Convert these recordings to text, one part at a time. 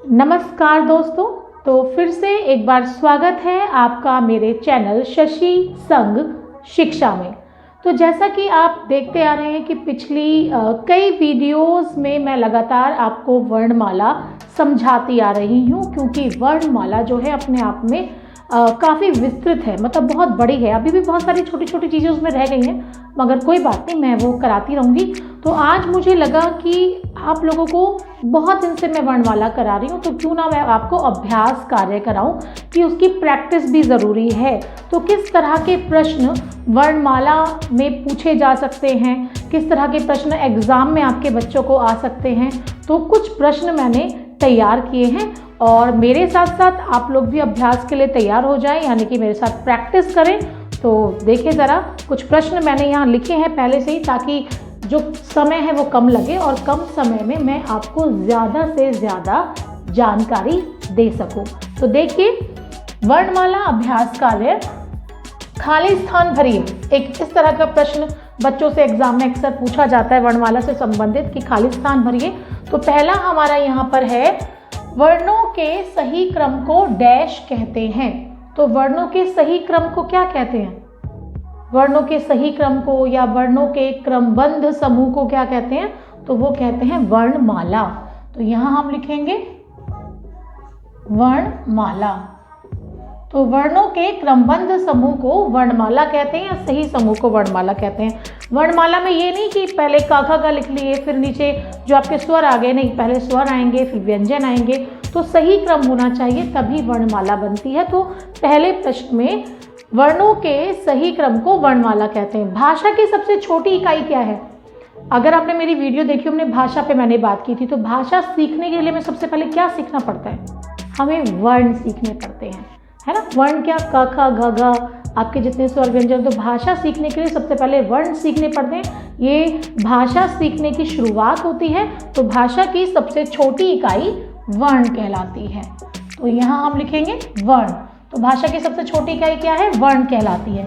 नमस्कार दोस्तों, तो फिर से एक बार स्वागत है आपका मेरे चैनल शशि संग शिक्षा में। तो जैसा कि आप देखते आ रहे हैं कि पिछली कई वीडियोस में मैं लगातार आपको वर्णमाला समझाती आ रही हूँ, क्योंकि वर्णमाला जो है अपने आप में काफ़ी विस्तृत है, मतलब बहुत बड़ी है। अभी भी बहुत सारी छोटी छोटी चीज़ें उसमें रह गई हैं, मगर कोई बात नहीं, मैं वो कराती रहूँगी। तो आज मुझे लगा कि आप लोगों को बहुत दिन से मैं वर्णमाला करा रही हूँ, तो क्यों ना मैं आपको अभ्यास कार्य कराऊँ कि उसकी प्रैक्टिस भी ज़रूरी है। तो किस तरह के प्रश्न वर्णमाला में पूछे जा सकते हैं, किस तरह के प्रश्न एग्ज़ाम में आपके बच्चों को आ सकते हैं, तो कुछ प्रश्न मैंने तैयार किए हैं। और मेरे साथ साथ आप लोग भी अभ्यास के लिए तैयार हो जाएं, यानी कि मेरे साथ प्रैक्टिस करें। तो देखिए ज़रा, कुछ प्रश्न मैंने यहाँ लिखे हैं पहले से ही, ताकि जो समय है वो कम लगे और कम समय में मैं आपको ज़्यादा से ज़्यादा जानकारी दे सकूं। तो देखिए, वर्णमाला अभ्यास कार्य, खाली स्थान भरिए। एक इस तरह का प्रश्न बच्चों से एग्जाम में अक्सर पूछा जाता है वर्णमाला से संबंधित कि खाली स्थान भरिए। तो पहला हमारा यहाँ पर है, वर्णों के सही क्रम को डैश कहते हैं। तो वर्णों के सही क्रम को क्या कहते हैं? वर्णों के सही क्रम को या वर्णों के क्रमबद्ध समूह को क्या कहते हैं? तो वो कहते हैं वर्णमाला। तो यहाँ हम लिखेंगे वर्णमाला। तो वर्णों के क्रमबद्ध समूह को वर्णमाला कहते हैं, या सही समूह को वर्णमाला कहते हैं। वर्णमाला में ये नहीं कि पहले का खा गा लिख लिए फिर नीचे जो आपके स्वर आ गए, नहीं, पहले स्वर आएंगे फिर व्यंजन आएंगे। तो सही क्रम होना चाहिए, तभी वर्णमाला बनती है। तो पहले प्रश्न में वर्णों के सही क्रम को वर्णमाला कहते हैं। भाषा की सबसे छोटी इकाई क्या है? अगर आपने मेरी वीडियो देखी, हमने भाषा पे मैंने बात की थी। तो भाषा सीखने के लिए हमें सबसे पहले क्या सीखना पड़ता है? हमें वर्ण सीखने पड़ते हैं, है ना। वर्ण क्या? क ख ग घ, आपके जितने स्वर व्यंजन। तो भाषा सीखने के लिए सबसे पहले वर्ण सीखने पड़ते हैं। ये भाषा सीखने की शुरुआत होती है। तो भाषा की सबसे छोटी इकाई वर्ण कहलाती है। तो यहाँ हम लिखेंगे वर्ण। तो भाषा की सबसे छोटी इकाई क्या है? वर्ण कहलाती है।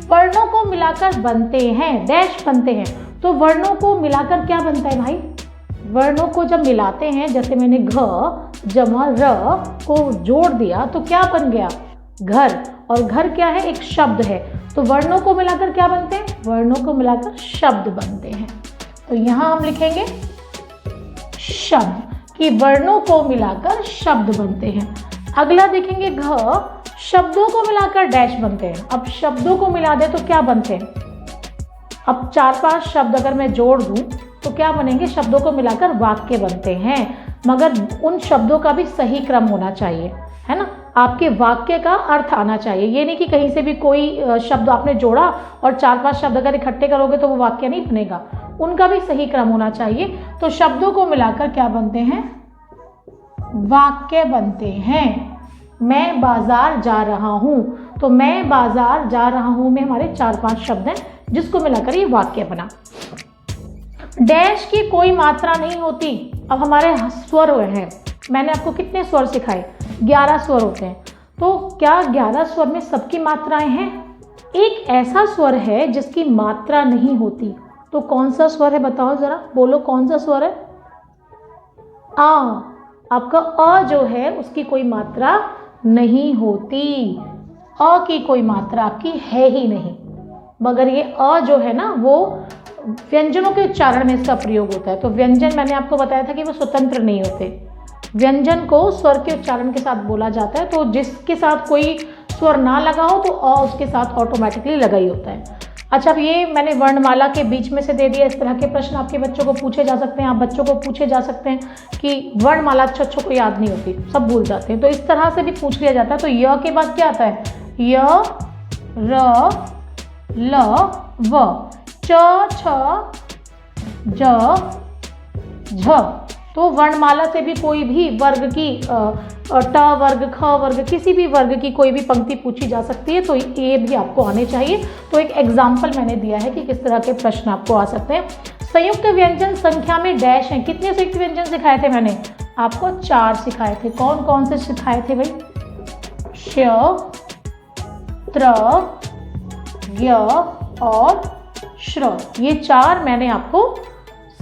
वर्णों को मिलाकर बनते हैं, डैश बनते हैं। तो वर्णों को मिलाकर क्या बनता है भाई? वर्णों को जब मिलाते हैं, जैसे मैंने घ जमा र को जोड़ दिया तो क्या बन गया? घर। और घर क्या है? एक शब्द है। तो वर्णों को मिलाकर क्या बनते हैं? वर्णों को मिलाकर शब्द बनते हैं। तो यहाँ हम लिखेंगे शब्द, कि वर्णों को मिलाकर शब्द बनते हैं। अगला देखेंगे घ, शब्दों को मिलाकर डैश बनते हैं। अब शब्दों को मिला दे तो क्या बनते हैं? अब 4-5 शब्द अगर मैं जोड़ दूं तो क्या बनेंगे? शब्दों को मिलाकर वाक्य बनते हैं, मगर उन शब्दों का भी सही क्रम होना चाहिए, है ना। आपके वाक्य का अर्थ आना चाहिए। ये नहीं कि कहीं से भी कोई शब्द आपने जोड़ा और 4-5 शब्द अगर इकट्ठे करोगे तो वो वाक्य नहीं बनेगा। उनका भी सही क्रम होना चाहिए। तो शब्दों को मिलाकर क्या बनते हैं? वाक्य बनते हैं। मैं बाजार जा रहा हूँ। तो मैं बाजार जा रहा हूँ में हमारे 4-5 शब्द हैं, जिसको मिलाकर ये वाक्य बना। डैश की कोई मात्रा नहीं होती। अब हमारे स्वर हैं, मैंने आपको कितने स्वर सिखाए? 11 स्वर होते हैं। तो क्या 11 स्वर में सबकी मात्राएं हैं? एक ऐसा स्वर है जिसकी मात्रा नहीं होती। तो कौन सा स्वर है? बताओ जरा, बोलो कौन सा स्वर है? आ। आपका अ जो है उसकी कोई मात्रा नहीं होती। अ की कोई मात्रा आपकी है ही नहीं। मगर ये अ जो है ना, वो व्यंजनों के उच्चारण में इसका प्रयोग होता है। तो व्यंजन मैंने आपको बताया था कि वो स्वतंत्र नहीं होते। व्यंजन को स्वर के उच्चारण के साथ बोला जाता है। तो जिसके साथ कोई स्वर ना लगा हो तो अ उसके साथ ऑटोमेटिकली लगा ही होता है। अच्छा, अब ये मैंने वर्णमाला के बीच में से दे दिया। इस तरह के प्रश्न आपके बच्चों को पूछे जा सकते हैं। आप बच्चों को पूछे जा सकते हैं कि वर्णमाला अच्छों को याद नहीं होती, सब भूल जाते हैं। तो इस तरह से भी पूछ लिया जाता है। तो य के बाद क्या आता है? य, र, ल, व, च, छ, ज, झ। तो वर्णमाला से भी कोई भी वर्ग की ट वर्ग, ख वर्ग, किसी भी वर्ग की कोई भी पंक्ति पूछी जा सकती है। तो ये भी आपको आने चाहिए। तो एक एग्जाम्पल मैंने दिया है कि किस तरह के प्रश्न आपको आ सकते हैं। संयुक्त व्यंजन संख्या में डैश हैं। कितने संयुक्त व्यंजन सिखाए थे मैंने? आपको 4 सिखाए थे। कौन कौन से सिखाए थे भाई? श, त्र, य और श्र। ये 4 मैंने आपको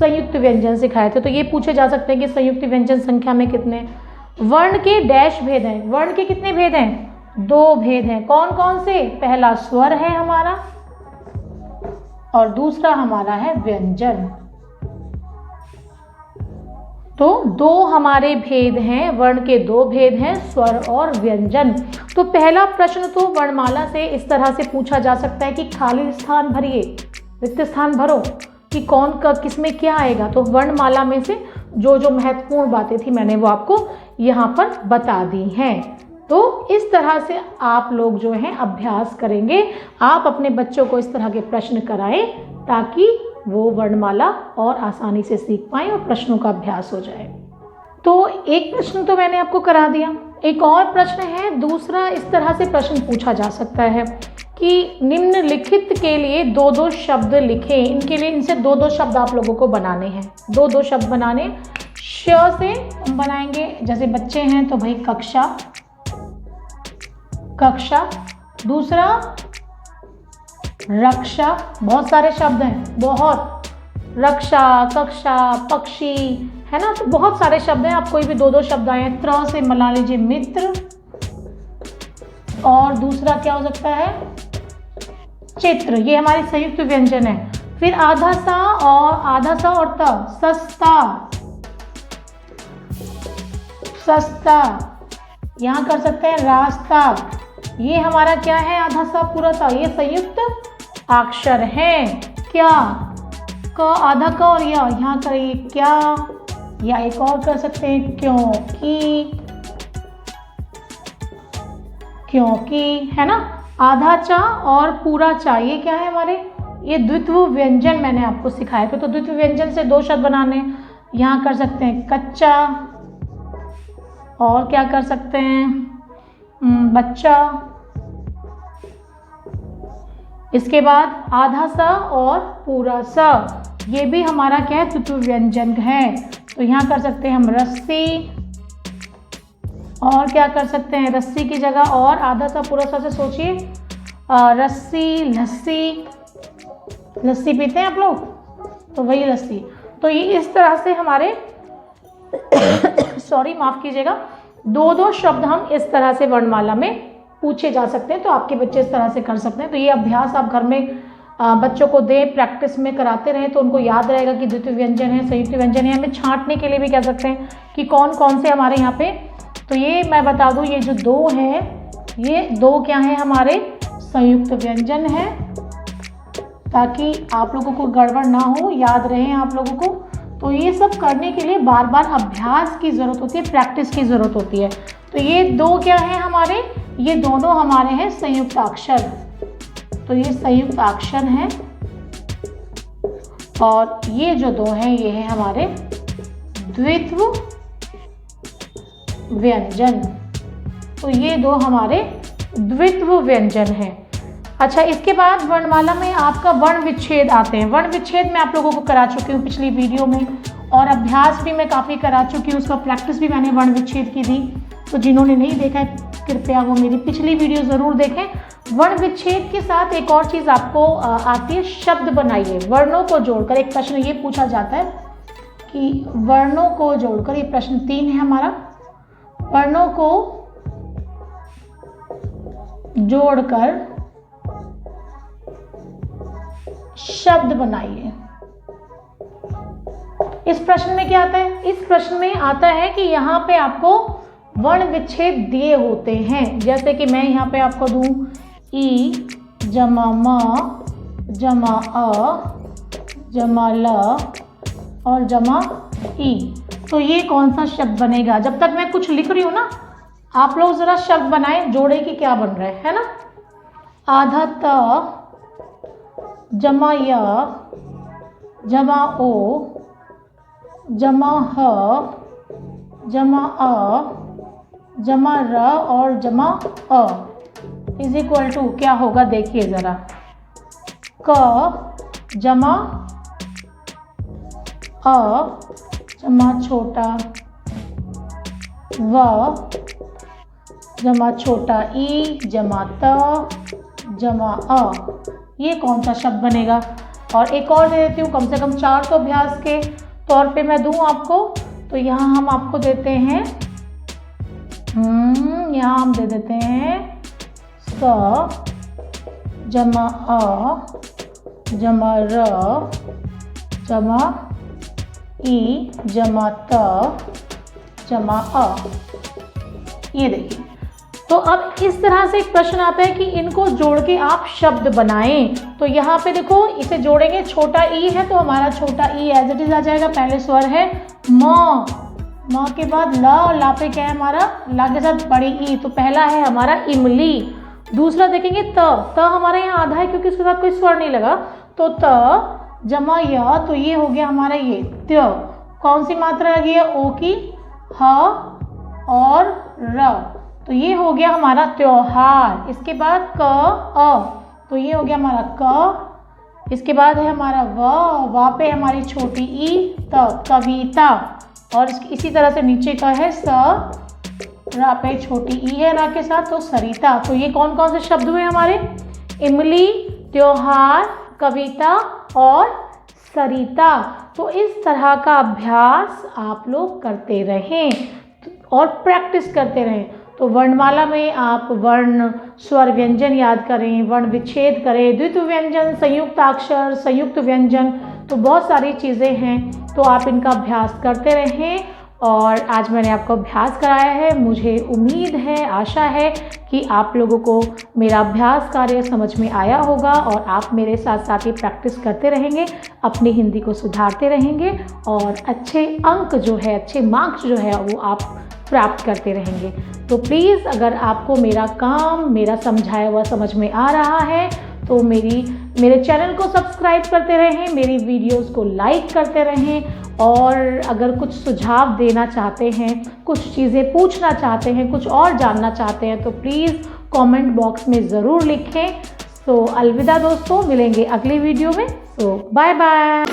संयुक्त व्यंजन सिखाए थे। तो ये पूछे जा सकते हैं कि संयुक्त व्यंजन संख्या में कितने। वर्ण के डैश भेद हैं, वर्ण के कितने भेद हैं? 2 भेद हैं। कौन कौन से? पहला स्वर है हमारा और दूसरा हमारा है व्यंजन। तो 2 हमारे भेद हैं, वर्ण के 2 भेद हैं, स्वर और व्यंजन। तो पहला प्रश्न तो वर्णमाला से इस तरह से पूछा जा सकता है कि खाली स्थान भरिए, रिक्त स्थान भरो, कि कौन का किस में क्या आएगा। तो वर्णमाला में से जो जो महत्वपूर्ण बातें थी मैंने वो आपको यहाँ पर बता दी हैं। तो इस तरह से आप लोग जो हैं अभ्यास करेंगे। आप अपने बच्चों को इस तरह के प्रश्न कराएं ताकि वो वर्णमाला और आसानी से सीख पाएं और प्रश्नों का अभ्यास हो जाए। तो एक प्रश्न तो मैंने आपको करा दिया। एक और प्रश्न है, दूसरा इस तरह से प्रश्न पूछा जा सकता है कि निम्नलिखित के लिए 2-2 शब्द लिखें। इनके लिए इनसे 2-2 शब्द आप लोगों को बनाने हैं। 2-2 शब्द बनाने। श से हम बनाएंगे, जैसे बच्चे हैं तो भाई कक्षा, कक्षा। दूसरा रक्षा, बहुत सारे शब्द हैं, बहुत, रक्षा, कक्षा, पक्षी, है ना। तो बहुत सारे शब्द हैं, आप कोई भी 2-2 शब्द आए हैं। त्र से बना लीजिए मित्र, और दूसरा क्या हो सकता है? चित्र। ये हमारी संयुक्त व्यंजन है। फिर आधा सा और त, सस्ता, सस्ता। यहाँ कर सकते हैं रास्ता। ये हमारा क्या है? आधा सा पूरा सा, ये संयुक्त अक्षर है। क्या? क, आधा क और या, यहाँ करिए क्या, या एक और कर सकते हैं क्योंकि, क्योंकि, है ना। आधा चा और पूरा चा, ये क्या है हमारे? ये द्वित्व व्यंजन मैंने आपको सिखाए थे। तो द्वित्व व्यंजन से 2 शब्द बनाने। यहाँ कर सकते हैं कच्चा, और क्या कर सकते हैं? बच्चा। इसके बाद आधा सा और पूरा सा, ये भी हमारा क्या है? द्वित्व व्यंजन है। तो यहाँ कर सकते हैं हम रस्सी, और क्या कर सकते हैं? रस्सी की जगह और आधा सा पूरा सा से सोचिए, रस्सी, लस्सी। लस्सी पीते हैं आप लोग, तो वही लस्सी। तो ये इस तरह से हमारे सॉरी माफ़ कीजिएगा, 2-2 शब्द हम इस तरह से वर्णमाला में पूछे जा सकते हैं। तो आपके बच्चे इस तरह से कर सकते हैं। तो ये अभ्यास आप घर में बच्चों को दें, प्रैक्टिस में कराते रहें, तो उनको याद रहेगा कि द्वितीय व्यंजन है, संयुक्त व्यंजन है। हमें छांटने के लिए भी कह सकते हैं कि कौन कौन से हमारे यहाँ पे। तो ये मैं बता दूँ, ये जो 2 हैं, ये 2 क्या हैं? हमारे संयुक्त व्यंजन है, ताकि आप लोगों को गड़बड़ ना हो, याद रहे आप लोगों को। तो ये सब करने के लिए बार बार अभ्यास की ज़रूरत होती है, प्रैक्टिस की ज़रूरत होती है। तो ये 2 क्या हैं हमारे? ये दोनों हमारे हैं संयुक्त अक्षर। तो ये संयुक्त अक्षर हैं, और ये जो 2 हैं ये हैं हमारे द्वित्व व्यंजन। तो ये 2 हमारे द्वित्व व्यंजन हैं। अच्छा, इसके बाद वर्णमाला में आपका वर्ण विच्छेद आते हैं। वर्ण विच्छेद मैं आप लोगों को करा चुकी हूँ पिछली वीडियो में, और अभ्यास भी मैं काफ़ी करा चुकी हूँ, उसका प्रैक्टिस भी मैंने वर्ण विच्छेद की थी। तो जिन्होंने नहीं देखा है कृपया वो मेरी पिछली वीडियो ज़रूर देखें। वर्ण विच्छेद के साथ एक और चीज़ आपको आती है, शब्द बनाइए वर्णों को जोड़कर। एक प्रश्न ये पूछा जाता है कि वर्णों को जोड़कर, ये प्रश्न 3 है हमारा, वर्णों को जोड़कर शब्द बनाइए। इस प्रश्न में क्या आता है? इस प्रश्न में आता है कि यहाँ पे आपको वर्ण विच्छेद दिए होते हैं। जैसे कि मैं यहाँ पे आपको दूं ई जमा म जमा अ जमा ल और जमा ई। तो ये कौन सा शब्द बनेगा? जब तक मैं कुछ लिख रही हूँ ना, आप लोग ज़रा शब्द बनाएं, जोड़े कि क्या बन रहा है ना। आधा त जमा य जमा ओ जमा ह जमा अ जमा र और जमा अ इज इक्वल टू क्या होगा? देखिए ज़रा, क जमा अ जमा छोटा व जमा छोटा ई जमा त जमा अ। ये कौन सा शब्द बनेगा? और एक और दे देती हूँ, कम से कम 4 तो अभ्यास के तौर पे मैं दूँ आपको। तो यहाँ हम आपको देते हैं, यहाँ हम दे देते हैं स जमा अ जमा र जमा ई जमा त जमा अ। ये देखिए, तो अब इस तरह से एक प्रश्न आता है कि इनको जोड़ के आप शब्द बनाएं। तो यहाँ पे देखो, इसे जोड़ेंगे, छोटा ई है तो हमारा छोटा ई एज इट इज आ जाएगा। पहले स्वर है म, म के बाद ल, और ला पे क्या है हमारा, ला के साथ बड़ी ई, तो पहला है हमारा इमली। दूसरा देखेंगे त हमारा यहाँ आधा है क्योंकि उसके साथ कोई स्वर नहीं लगा, तो त जमा य, तो ये हो गया हमारा ये त्य। कौन सी मात्रा लगी है, ओ की, ह और र, तो ये हो गया हमारा त्योहार। इसके बाद क अ, तो ये हो गया हमारा क। इसके बाद है हमारा व पे हमारी छोटी ई, त कविता। और इसी तरह से नीचे का है स, रा पे छोटी ई है रा के साथ, तो सरिता। तो ये कौन कौन से शब्द हुए हमारे, इमली, त्योहार, कविता और सरिता। तो इस तरह का अभ्यास आप लोग करते रहें और प्रैक्टिस करते रहें। तो वर्णमाला में आप वर्ण, स्वर, व्यंजन याद करें, वर्ण विच्छेद करें, द्वित्व व्यंजन, संयुक्ताक्षर, संयुक्त व्यंजन, तो बहुत सारी चीज़ें हैं। तो आप इनका अभ्यास करते रहें। और आज मैंने आपको अभ्यास कराया है। मुझे उम्मीद है, आशा है कि आप लोगों को मेरा अभ्यास कार्य समझ में आया होगा और आप मेरे साथ साथ ये प्रैक्टिस करते रहेंगे, अपनी हिंदी को सुधारते रहेंगे और अच्छे अंक जो है, अच्छे मार्क्स जो है वो आप प्राप्त करते रहेंगे। तो प्लीज़, अगर आपको मेरा काम, मेरा समझाया हुआ समझ में आ रहा है तो मेरे चैनल को सब्सक्राइब करते रहें, मेरी वीडियोस को लाइक करते रहें। और अगर कुछ सुझाव देना चाहते हैं, कुछ चीज़ें पूछना चाहते हैं, कुछ और जानना चाहते हैं, तो प्लीज़ कमेंट बॉक्स में ज़रूर लिखें। तो अलविदा दोस्तों, मिलेंगे अगली वीडियो में। तो बाय बाय।